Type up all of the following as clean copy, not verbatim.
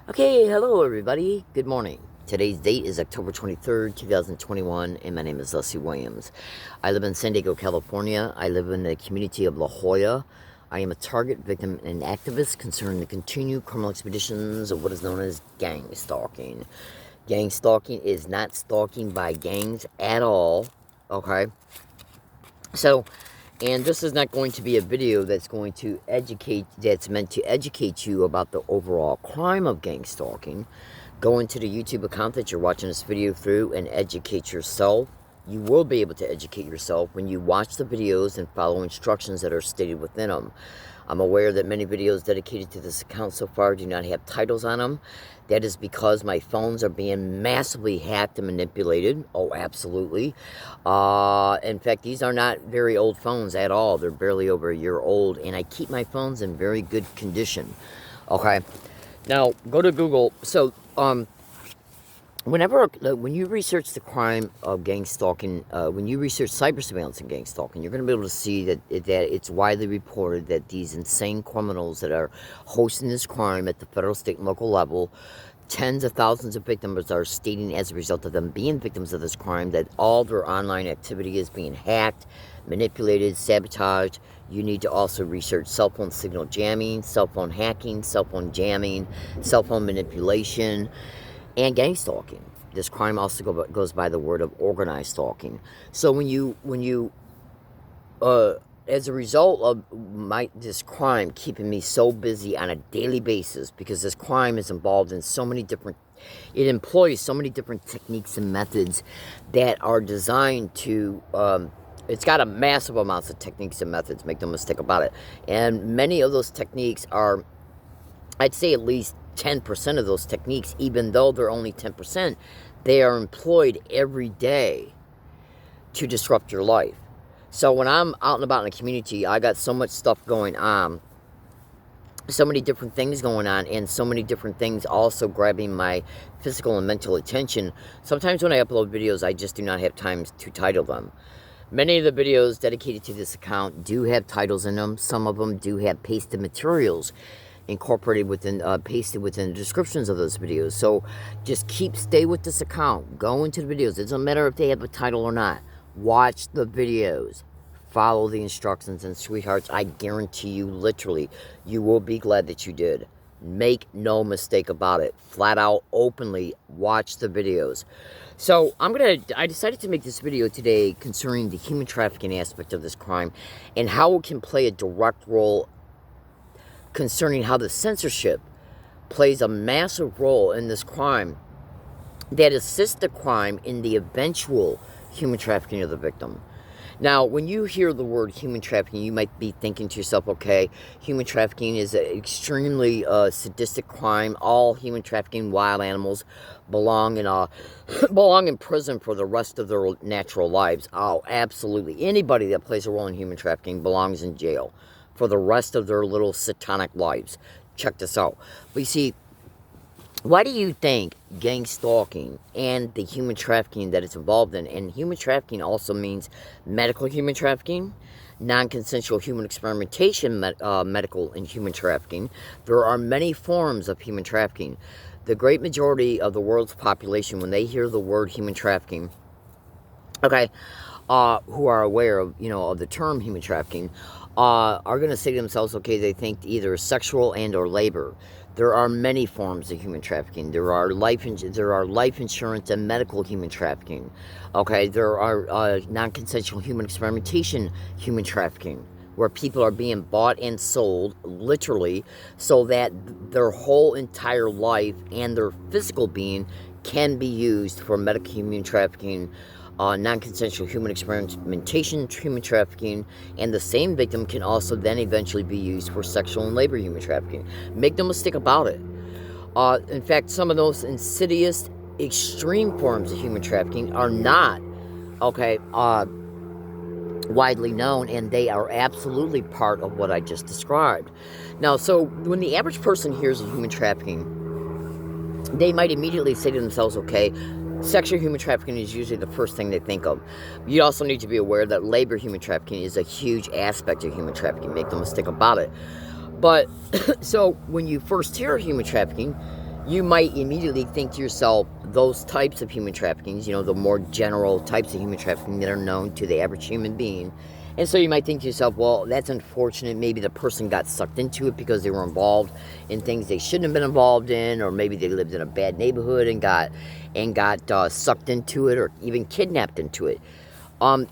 Okay, hello everybody. Good morning. Today's date is October 23rd, 2021, and my name is Leslie Williams. I live in San Diego, California. I live in the community of La Jolla. I am a target victim and activist concerning the continued criminal expeditions of what is known as gang stalking. Gang stalking is not stalking by gangs at all, okay? So, and this is not going to be a video that's going to that's meant to educate you about the overall crime of gang stalking. Go into the YouTube account that you're watching this video through and educate yourself. You will be able to educate yourself when you watch the videos and follow instructions that are stated within them. I'm aware that many videos dedicated to this account so far do not have titles on them. That is because my phones are being massively hacked and manipulated. Oh, absolutely. In fact, these are not very old phones at all. They're barely over a year old, and I keep my phones in very good condition. Okay. Now, go to Google. So, when you research the crime of gang stalking, when you research cyber surveillance and gang stalking, you're going to be able to see that it's widely reported that these insane criminals that are hosting this crime at the federal, state, and local level, tens of thousands of victims are stating as a result of them being victims of this crime that all their online activity is being hacked, manipulated, sabotaged. You need to also research cell phone signal jamming, cell phone hacking, cell phone jamming, cell phone manipulation, and gang stalking. This crime also goes by the word of organized stalking. So as a result of this crime keeping me so busy on a daily basis, because this crime is involved in it employs so many different techniques and methods that are designed to, it's got a massive amounts of techniques and methods, make no mistake about it. And many of those techniques are, I'd say at least 10% of those techniques, even though they're only 10%, they are employed every day to disrupt your life. So when I'm out and about in the community, I got so much stuff going on, so many different things going on, and so many different things also grabbing my physical and mental attention. Sometimes when I upload videos, I just do not have time to title them. Many of the videos dedicated to this account do have titles in them. Some of them do have pasted materials incorporated within, pasted within the descriptions of those videos. So just stay with this account. Go into the videos. It doesn't matter if they have a title or not. Watch the videos. Follow the instructions, and sweethearts, I guarantee you, literally, you will be glad that you did. Make no mistake about it. Flat out, openly, watch the videos. So I decided to make this video today concerning the human trafficking aspect of this crime and how it can play a direct role concerning how the censorship plays a massive role in this crime that assists the crime in the eventual human trafficking of the victim. Now, when you hear the word human trafficking, you might be thinking to yourself, okay, human trafficking is an extremely sadistic crime. All human trafficking wild animals belong in prison for the rest of their natural lives. Oh, absolutely. Anybody that plays a role in human trafficking belongs in jail for the rest of their little satanic lives. Check this out. But you see, why do you think gang stalking and the human trafficking that it's involved in, and human trafficking also means medical human trafficking, non-consensual human experimentation, medical and human trafficking. There are many forms of human trafficking. The great majority of the world's population, when they hear the word human trafficking, okay, who are aware of, of the term human trafficking, are going to say to themselves, okay, they think either sexual and or labor. There are many forms of human trafficking. There are life insurance and medical human trafficking. Okay, there are non-consensual human experimentation human trafficking, where people are being bought and sold, literally, so that their whole entire life and their physical being can be used for medical human trafficking, non-consensual human experimentation human trafficking, and the same victim can also then eventually be used for sexual and labor human trafficking. Make no mistake about it. In fact, some of those insidious, extreme forms of human trafficking are not, okay, widely known, and they are absolutely part of what I just described. Now, so when the average person hears of human trafficking, they might immediately say to themselves, okay, sexual human trafficking is usually the first thing they think of. You also need to be aware that labor human trafficking is a huge aspect of human trafficking. Make no mistake about it. But, so, when you first hear human trafficking, you might immediately think to yourself, those types of human traffickings, the more general types of human trafficking that are known to the average human being. And so you might think to yourself, well, that's unfortunate. Maybe the person got sucked into it because they were involved in things they shouldn't have been involved in, or maybe they lived in a bad neighborhood and got sucked into it, or even kidnapped into it.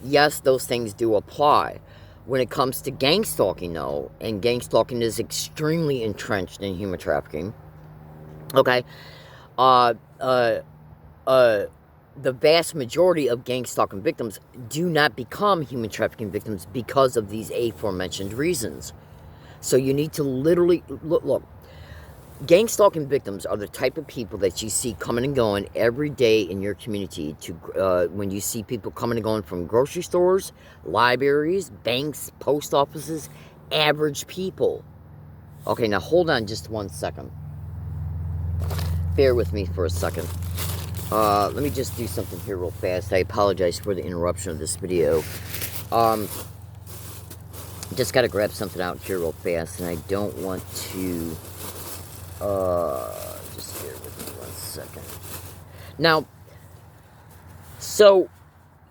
Yes, those things do apply. When it comes to gang stalking, though, and gang stalking is extremely entrenched in human trafficking. Okay, uh, uh, uh, the vast majority of gang stalking victims do not become human trafficking victims because of these aforementioned reasons. So you need to literally look. Gang stalking victims are the type of people that you see coming and going every day in your community. When you see people coming and going from grocery stores, libraries, banks, post offices, average people. Okay, now hold on just 1 second. Bear with me for a second. Let me just do something here real fast. I apologize for the interruption of this video. Just got to grab something out here real fast, and I don't want to... just bear with me 1 second. Now, so,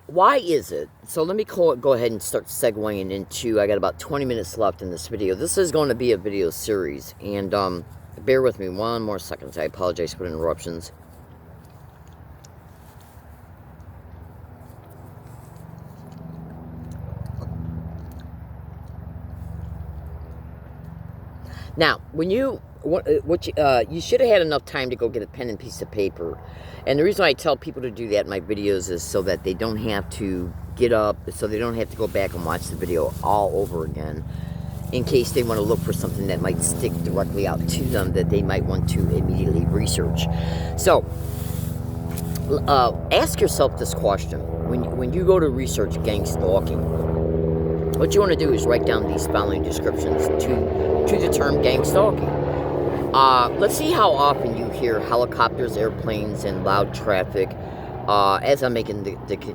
why is it? So let me go ahead and start segueing into... I got about 20 minutes left in this video. This is going to be a video series, and, bear with me 1 more second. I apologize for the interruptions. Now, when you should have had enough time to go get a pen and piece of paper. And the reason I tell people to do that in my videos is so that they don't have to get up, so they don't have to go back and watch the video all over again, in case they want to look for something that might stick directly out to them that they might want to immediately research. So, ask yourself this question. When you go to research gang stalking, what you want to do is write down these following descriptions to the term gang stalking. Let's see how often you hear helicopters, airplanes, and loud traffic as I'm making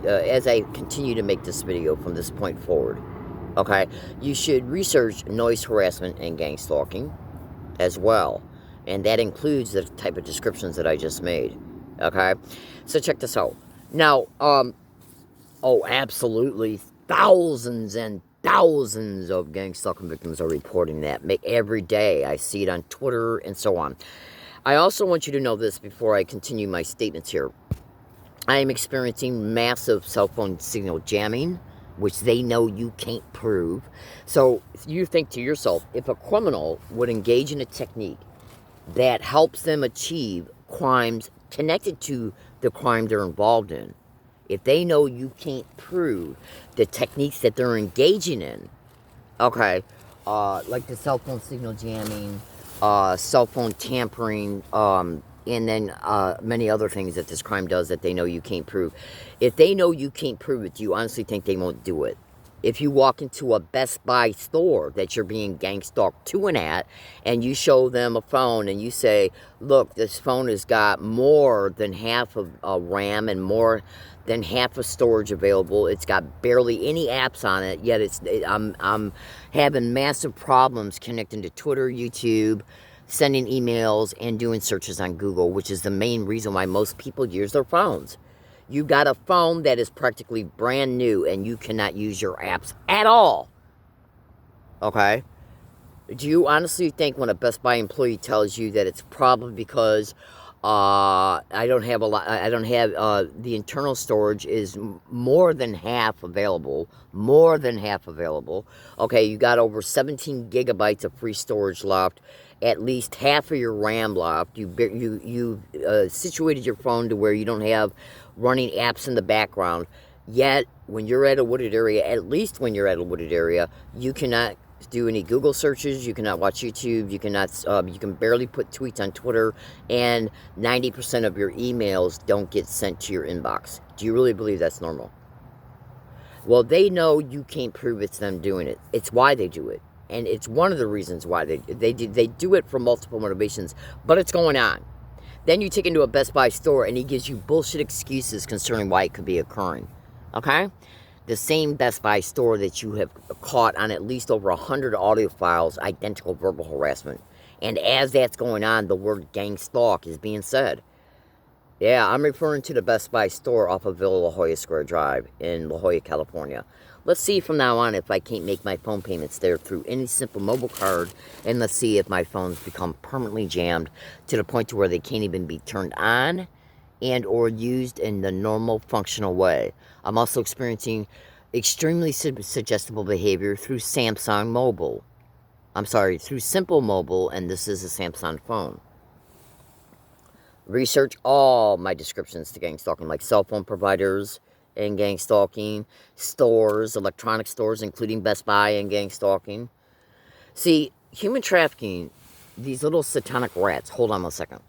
as I continue to make this video from this point forward. Okay, you should research noise harassment and gang stalking as well, and that includes the type of descriptions that I just made. Okay, so check this out. Now, oh, absolutely, thousands and thousands of gang stalking victims are reporting that every day. I see it on Twitter and so on. I also want you to know this before I continue my statements here. I am experiencing massive cell phone signal jamming, which they know you can't prove. So you think to yourself, if a criminal would engage in a technique that helps them achieve crimes connected to the crime they're involved in, if they know you can't prove the techniques that they're engaging in, okay, like the cell phone signal jamming, cell phone tampering, and then many other things that this crime does that they know you can't prove. If they know you can't prove it, do you honestly think they won't do it? If you walk into a Best Buy store that you're being gang stalked to and at, and you show them a phone and you say, look, this phone has got more than half of RAM and more than half of storage available. It's got barely any apps on it, yet I'm having massive problems connecting to Twitter, YouTube, sending emails, and doing searches on Google, which is the main reason why most people use their phones. You got a phone that is practically brand new and you cannot use your apps at all. Okay? Do you honestly think when a Best Buy employee tells you that it's probably because I don't have the internal storage is more than half available, okay, you got over 17 gigabytes of free storage left, at least half of your RAM left, you situated your phone to where you don't have running apps in the background, yet when you're at a wooded area, at least when you're at a wooded area, you cannot do any Google searches, you cannot watch YouTube, you can barely put tweets on Twitter, and 90% of your emails don't get sent to your inbox. Do you really believe that's normal? Well, they know you can't prove it's them doing it. It's why they do it. And it's one of the reasons why they do it for multiple motivations, but it's going on. Then you take into a Best Buy store and he gives you bullshit excuses concerning why it could be occurring. Okay? The same Best Buy store that you have caught on at least over 100 audio files, identical verbal harassment. And as that's going on, the word gang stalk is being said. Yeah, I'm referring to the Best Buy store off of Villa La Jolla Square Drive in La Jolla, California. Let's see from now on if I can't make my phone payments there through any simple mobile card, and let's see if my phones become permanently jammed to the point to where they can't even be turned on and or used in the normal functional way. I'm also experiencing extremely suggestible behavior through Samsung Mobile. I'm sorry, through Simple Mobile, and this is a Samsung phone. Research all my descriptions to gang stalking, like cell phone providers and gang stalking, stores, electronic stores, including Best Buy and gang stalking. See, human trafficking, these little satanic rats. Hold on a second.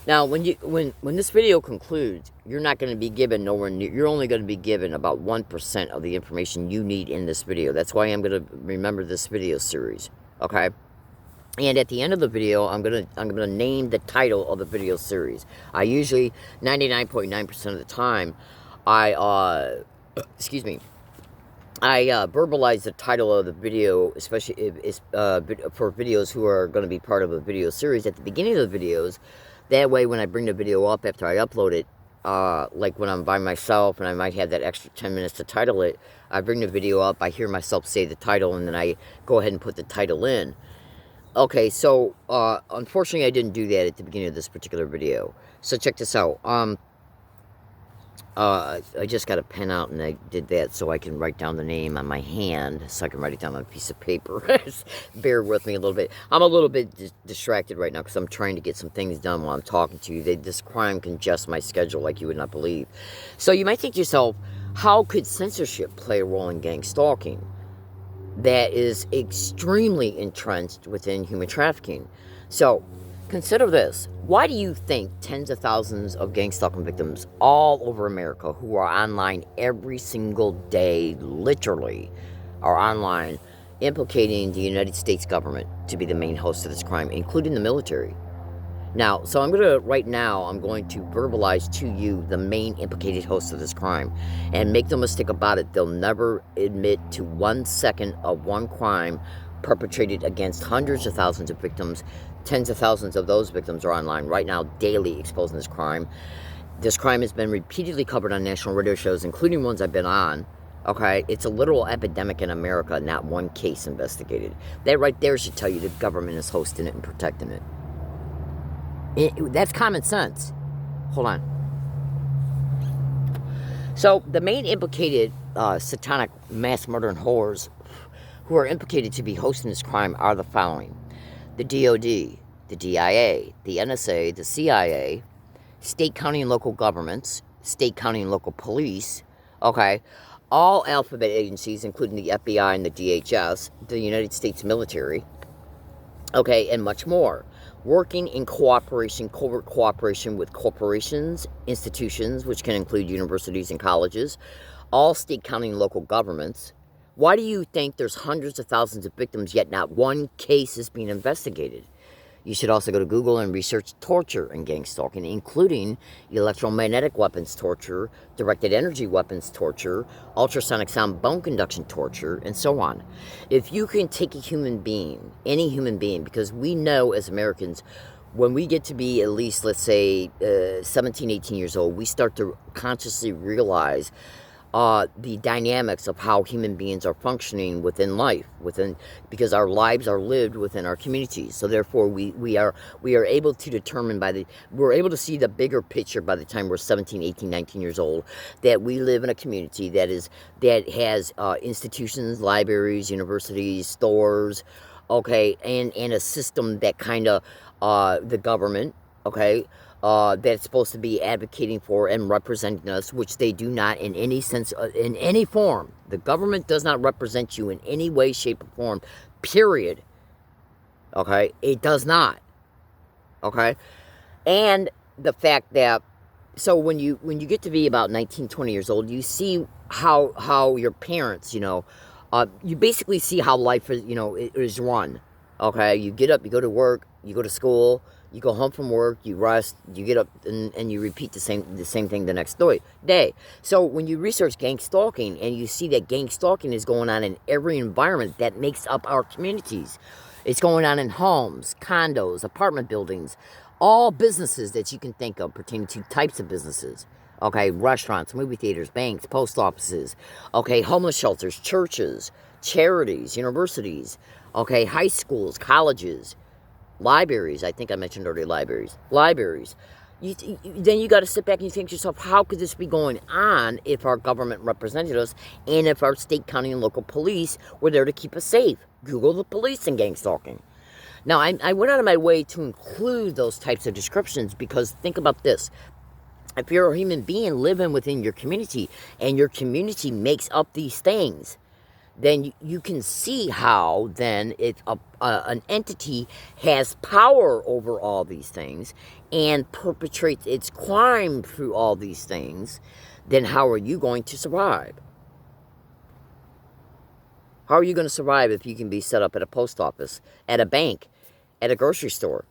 Now, when this video concludes, you're not going to be given nowhere near. You're only going to be given about 1% of the information you need in this video. That's why I'm going to remember this video series. Okay. And at the end of the video, I'm gonna name the title of the video series. I usually 99.9% of the time, I excuse me, I verbalize the title of the video, especially for videos who are going to be part of a video series at the beginning of the videos. That way, when I bring the video up after I upload it, like when I'm by myself and I might have that extra 10 minutes to title it, I bring the video up, I hear myself say the title, and then I go ahead and put the title in. Okay, so, unfortunately I didn't do that at the beginning of this particular video. So check this out. I just got a pen out and I did that so I can write down the name on my hand, so I can write it down on a piece of paper. Bear with me a little bit. I'm a little bit distracted right now because I'm trying to get some things done while I'm talking to you. This crime congests my schedule like you would not believe. So you might think to yourself, how could censorship play a role in gang stalking that is extremely entrenched within human trafficking? So, consider this. Why do you think tens of thousands of gang stalking victims all over America who are online every single day, literally, are online implicating the United States government to be the main host of this crime, including the military? Now, so I'm going to verbalize to you the main implicated hosts of this crime. And make no mistake about it, they'll never admit to 1 second of one crime perpetrated against hundreds of thousands of victims. Tens of thousands of those victims are online right now, daily exposing this crime. This crime has been repeatedly covered on national radio shows, including ones I've been on. Okay, it's a literal epidemic in America, not one case investigated. That right there should tell you the government is hosting it and protecting it. That's common sense. Hold on. So, the main implicated satanic mass murdering whores who are implicated to be hosting this crime are the following: the DOD, the DIA, the NSA, the CIA, state, county, and local governments, state, county, and local police, okay, all alphabet agencies, including the FBI and the DHS, the United States military, okay, and much more. Working in cooperation, covert cooperation with corporations, institutions, which can include universities and colleges, all state, county, and local governments. Why do you think there's hundreds of thousands of victims, yet not one case is being investigated? You should also go to Google and research torture and gang stalking, including electromagnetic weapons torture, directed energy weapons torture, ultrasonic sound bone conduction torture, and so on. If you can take a human being, any human being, because we know as Americans, when we get to be at least, let's say, 17, 18 years old, we start to consciously realize the dynamics of how human beings are functioning within life, because our lives are lived within our communities. So therefore, we are able to determine we're able to see the bigger picture by the time we're 17, 18, 19 years old, that we live in a community that has institutions, libraries, universities, stores, okay, and a system that kind of the government, okay, that's supposed to be advocating for and representing us, which they do not in any sense, in any form. The government does not represent you in any way, shape, or form, period. Okay? It does not. Okay? And the fact that, so when you get to be about 19, 20 years old, you see how your parents, you basically see how life is, is run. Okay, you get up, you go to work, you go to school, you go home from work, you rest, you get up, and you repeat the same thing the next day. So when you research gang stalking and you see that gang stalking is going on in every environment that makes up our communities, it's going on in homes, condos, apartment buildings, all businesses that you can think of pertaining to types of businesses. Okay, restaurants, movie theaters, banks, post offices, okay, homeless shelters, churches, charities, universities, okay, high schools, colleges, libraries. I think I mentioned already libraries. Then you got to sit back and you think to yourself, how could this be going on if our government represented us and if our state, county, and local police were there to keep us safe? Google the police and gang stalking. Now, I went out of my way to include those types of descriptions because think about this. If you're a human being living within your community and your community makes up these things, then you can see how then if an entity has power over all these things and perpetrates its crime through all these things, then how are you going to survive? How are you going to survive if you can be set up at a post office, at a bank, at a grocery store,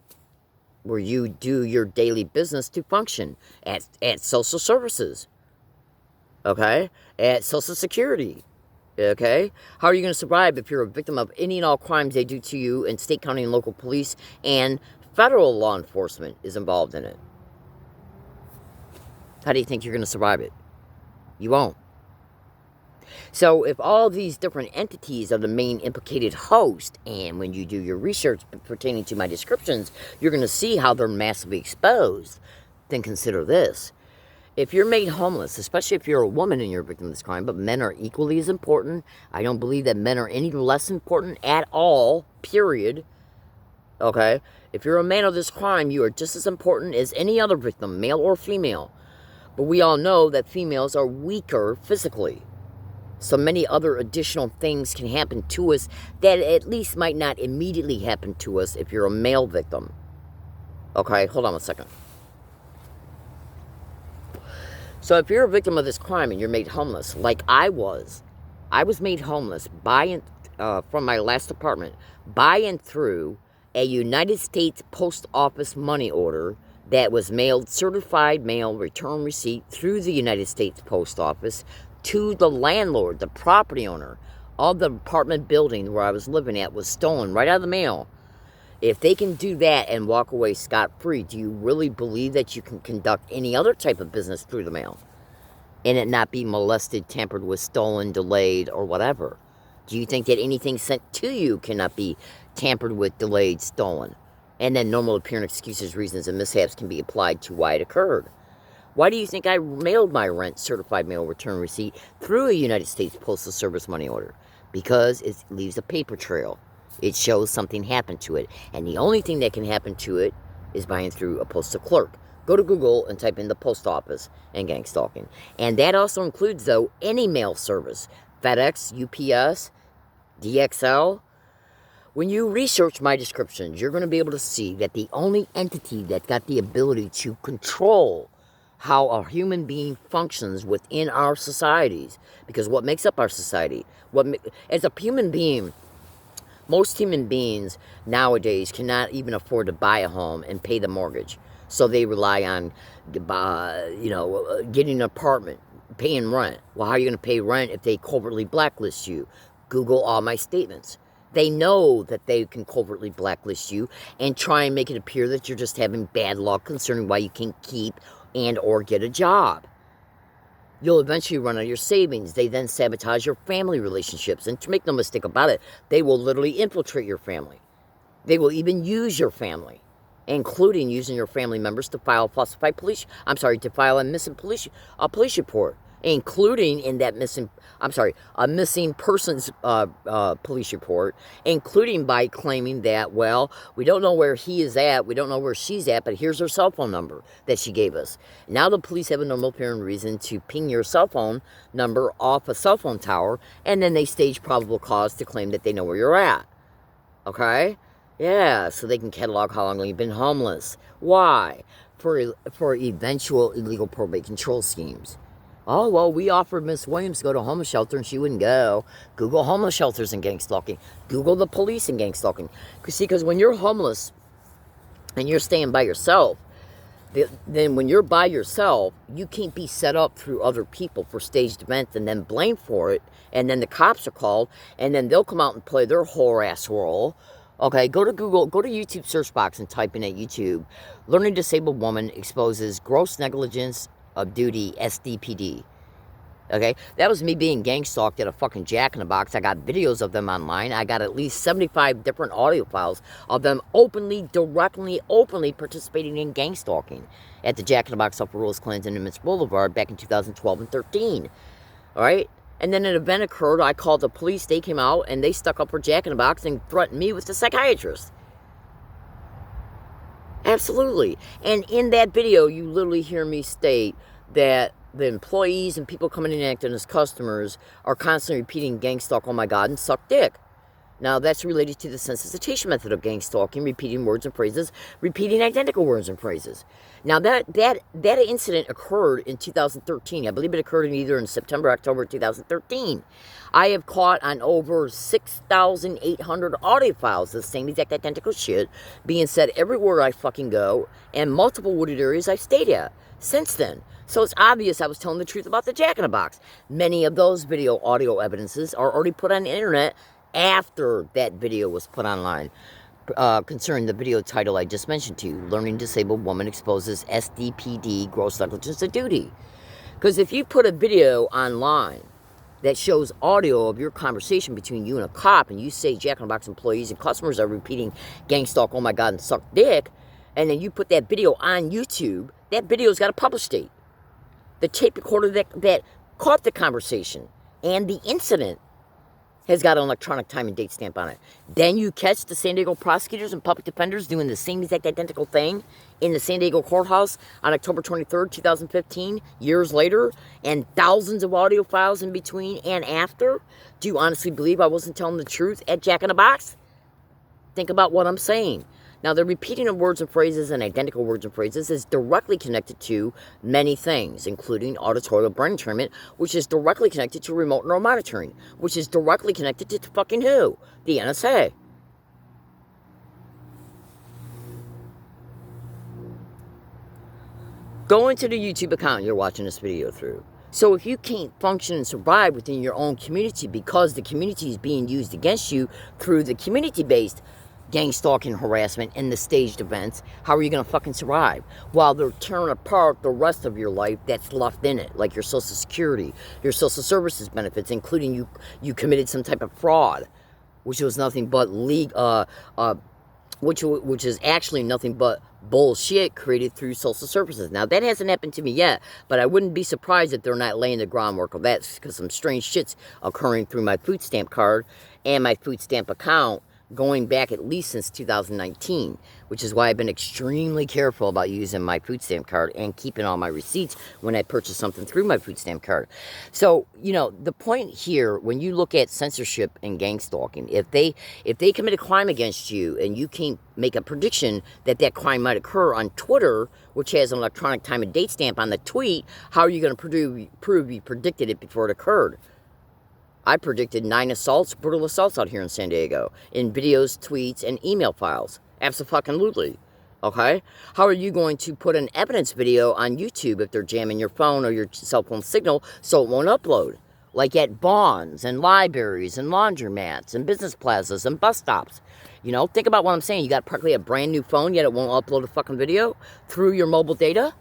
where you do your daily business to function, at social services, okay, at Social Security? Okay? How are you going to survive if you're a victim of any and all crimes they do to you and state, county, and local police and federal law enforcement is involved in it? How do you think you're going to survive it? You won't. So if all these different entities are the main implicated host, and when you do your research pertaining to my descriptions, you're going to see how they're massively exposed, then consider this. If you're made homeless, especially if you're a woman and you're a victim of this crime, but men are equally as important. I don't believe that men are any less important at all, period. Okay? If you're a man of this crime, you are just as important as any other victim, male or female. But we all know that females are weaker physically. So many other additional things can happen to us that at least might not immediately happen to us if you're a male victim. Okay? Hold on a second. So if you're a victim of this crime and you're made homeless, like I was made homeless from my last apartment by and through a United States Post Office money order that was mailed, certified mail return receipt through the United States Post Office to the landlord, the property owner of the apartment building where I was living at, was stolen right out of the mail. If they can do that and walk away scot-free, do you really believe that you can conduct any other type of business through the mail and it not be molested, tampered with, stolen, delayed, or whatever? Do you think that anything sent to you cannot be tampered with, delayed, stolen? And then normal appearing excuses, reasons, and mishaps can be applied to why it occurred. Why do you think I mailed my rent certified mail return receipt through a United States Postal Service money order? Because it leaves a paper trail. It shows something happened to it. And the only thing that can happen to it is buying through a postal clerk. Go to Google and type in the post office and gang stalking. And that also includes, though, any mail service. FedEx, UPS, DXL. When you research my descriptions, you're going to be able to see that the only entity that got the ability to control how a human being functions within our societies, because what makes up our society, as a human being, most human beings nowadays cannot even afford to buy a home and pay the mortgage. So they rely on, getting an apartment, paying rent. Well, how are you going to pay rent if they covertly blacklist you? Google all my statements. They know that they can covertly blacklist you and try and make it appear that you're just having bad luck concerning why you can't keep and or get a job. You'll eventually run out of your savings. They then sabotage your family relationships. And to make no mistake about it, they will literally infiltrate your family. They will even use your family, including using your family members to file a missing police report, including in that a missing persons police report, including by claiming that, well, we don't know where he is at, we don't know where she's at, but here's her cell phone number that she gave us. Now the police have a normal apparent reason to ping your cell phone number off a cell phone tower, and then they stage probable cause to claim that they know where you're at. Okay? Yeah, so they can catalog how long you've been homeless. Why? For eventual illegal probate control schemes. Oh, well, we offered Miss Williams to go to a homeless shelter and she wouldn't go. Google homeless shelters and gang stalking. Google the police and gang stalking. See, because when you're homeless and you're staying by yourself, then when you're by yourself, you can't be set up through other people for staged events and then blamed for it. And then the cops are called and then they'll come out and play their whore ass role. Okay, go to Google, go to YouTube search box and type in at YouTube, learning disabled woman exposes gross negligence of duty, SDPD. Okay, that was me being gang stalked at a fucking Jack in the Box. I got videos of them online. I got at least 75 different audio files of them openly participating in gang stalking at the Jack in the Box off of Rose Clinton and Miss Boulevard back in 2012 and 13. All right, and then an event occurred. I called the police. They came out and they stuck up for Jack in the Box and threatened me with the psychiatrist. Absolutely. And in that video, you literally hear me state that the employees and people coming in and acting as customers are constantly repeating gang stalk, oh my God, and suck dick. Now, that's related to the sensitization method of gang stalking, repeating words and phrases, repeating identical words and phrases. Now, that incident occurred in 2013. I believe it occurred either in September, October 2013. I have caught on over 6,800 audio files the same exact identical shit being said everywhere I fucking go and multiple wooded areas I've stayed at since then. So it's obvious I was telling the truth about the Jack in the Box. Many of those video audio evidences are already put on the internet after that video was put online. Concerning the video title I just mentioned to you, Learning Disabled Woman Exposes SDPD Gross Negligence of Duty. Because if you put a video online that shows audio of your conversation between you and a cop and you say Jack in the Box employees and customers are repeating gang stalk, oh my God, and suck dick, and then you put that video on YouTube, that video's got a publish date. The tape recorder that caught the conversation and the incident has got an electronic time and date stamp on it. Then you catch the San Diego prosecutors and public defenders doing the same exact identical thing in the San Diego courthouse on October 23rd, 2015, years later, and thousands of audio files in between and after. Do you honestly believe I wasn't telling the truth at Jack in the Box? Think about what I'm saying. Now, the repeating of words and phrases and identical words and phrases is directly connected to many things, including auditorial brain entrainment, which is directly connected to remote neural monitoring, which is directly connected to fucking who? The NSA. Go into the YouTube account you're watching this video through. So if you can't function and survive within your own community because the community is being used against you through the community-based gang stalking harassment and the staged events, how are you going to fucking survive? While they're tearing apart the rest of your life that's left in it, like your Social Security, your social services benefits, including you committed some type of fraud, which was nothing but which is actually nothing but bullshit created through social services. Now, that hasn't happened to me yet, but I wouldn't be surprised if they're not laying the groundwork of that, because some strange shit's occurring through my food stamp card and my food stamp account going back at least since 2019, which is why I've been extremely careful about using my food stamp card and keeping all my receipts when I purchase something through my food stamp card. So, you know, the point here, when you look at censorship and gang stalking, if they commit a crime against you and you can't make a prediction that that crime might occur on Twitter, which has an electronic time and date stamp on the tweet, how are you going to prove you predicted it before it occurred? I predicted 9 brutal assaults out here in San Diego, in videos, tweets, and email files. Abso-fucking-lutely. Okay? How are you going to put an evidence video on YouTube if they're jamming your phone or your cell phone signal so it won't upload? Like at bonds and libraries and laundromats and business plazas and bus stops. You know, think about what I'm saying. You got practically a brand new phone, yet it won't upload a fucking video through your mobile data?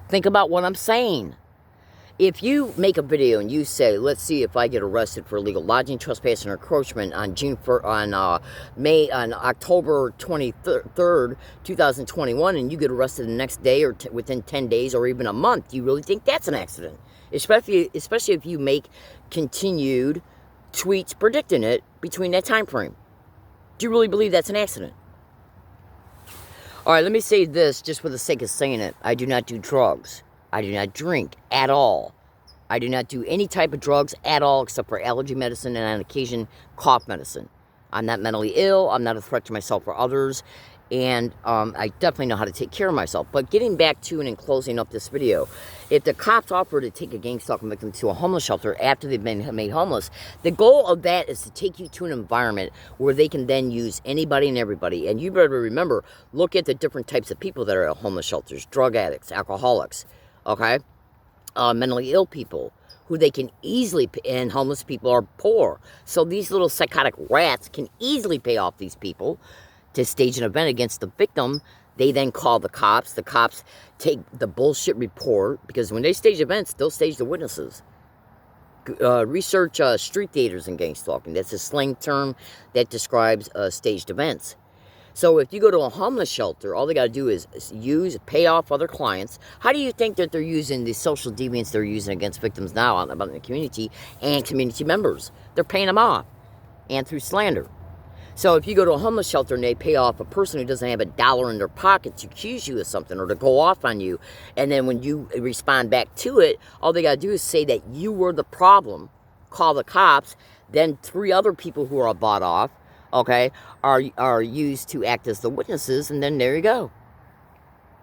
Think about what I'm saying. If you make a video and you say, let's see if I get arrested for illegal lodging, trespass, and encroachment on October 23rd, 2021, and you get arrested the next day or within 10 days or even a month, do you really think that's an accident? Especially if you make continued tweets predicting it between that time frame. Do you really believe that's an accident? All right, let me say this just for the sake of saying it. I do not do drugs. I do not drink at all. I do not do any type of drugs at all except for allergy medicine and on occasion cough medicine. I'm not mentally ill. I'm not a threat to myself or others. And I definitely know how to take care of myself. But getting back to and in closing up this video, if the cops offer to take a gang stalking victim to a homeless shelter after they've been made homeless, the goal of that is to take you to an environment where they can then use anybody and everybody. And you better remember, look at the different types of people that are at homeless shelters: drug addicts, alcoholics, okay, mentally ill people, who they can easily, and homeless people are poor. So these little psychotic rats can easily pay off these people to stage an event against the victim. They then call the cops. The cops take the bullshit report, because when they stage events, they'll stage the witnesses. Research street theaters and gang stalking. That's a slang term that describes staged events. So if you go to a homeless shelter, all they got to do is pay off other clients. How do you think that they're using the social deviants they're using against victims now out in the community and community members? They're paying them off, and through slander. So if you go to a homeless shelter and they pay off a person who doesn't have $1 in their pocket to accuse you of something or to go off on you, and then when you respond back to it, all they got to do is say that you were the problem, call the cops, then 3 other people who are bought off, okay, are used to act as the witnesses, and then there you go.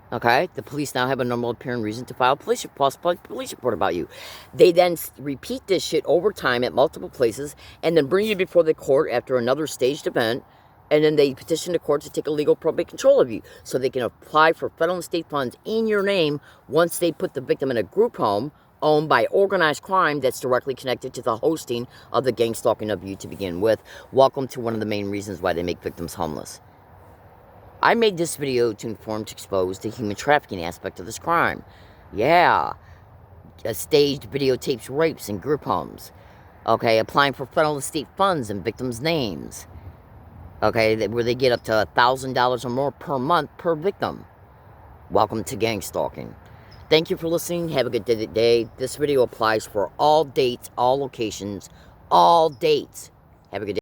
Okay, the police now have a normal apparent reason to file a police report about you. They then repeat this shit over time at multiple places, and then bring you before the court after another staged event, and then they petition the court to take illegal probate control of you, so they can apply for federal and state funds in your name once they put the victim in a group home owned by organized crime that's directly connected to the hosting of the gang stalking of you to begin with. Welcome to one of the main reasons why they make victims homeless. I made this video to inform, to expose the human trafficking aspect of this crime. Yeah, staged videotapes rapes in group homes. Okay, applying for federal and state funds in victims' names. Okay, where they get up to $1,000 or more per month per victim. Welcome to gang stalking. Thank you for listening. Have a good day. This video applies for all dates, all locations, all dates. Have a good day.